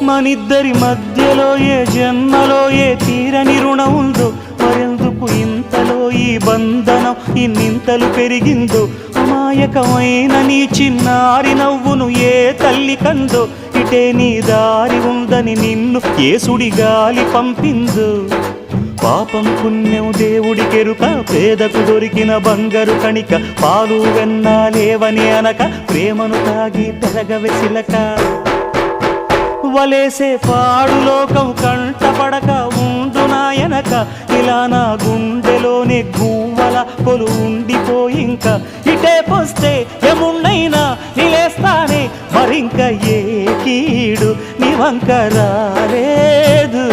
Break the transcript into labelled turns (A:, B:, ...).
A: మనిద్దరి మధ్యలో ఏ జన్మలో ఏ తీరని రుణం ఉందో, మరెందుకు ఇంతలో ఈ బంధనం ఇన్నింతలు పెరిగిందో, అమాయకమైన నీ చిన్నారి నవ్వును ఏ తల్లి కందో, ఇటే నీ దారి ఉందని నిన్ను ఏ సుడి గాలి పంపిందో. పాపం పుణ్యం దేవుడికెరుక, పేదకు దొరికిన బంగారు కణిక, పాలు వెన్నాలేవని అనక ప్రేమను తాగి పెరగవెసిలక. వలేసే పాడు లోకం కంటపడక ఉండు నాయనక, ఇలా నా గుండెలోనే గువ్వల కొలు ఉండిపోయింక. ఇటే పోస్తే ఎమున్నైనా నిలేస్తానే, మరింక ఏ కీడు నీ వంక రాలేదు.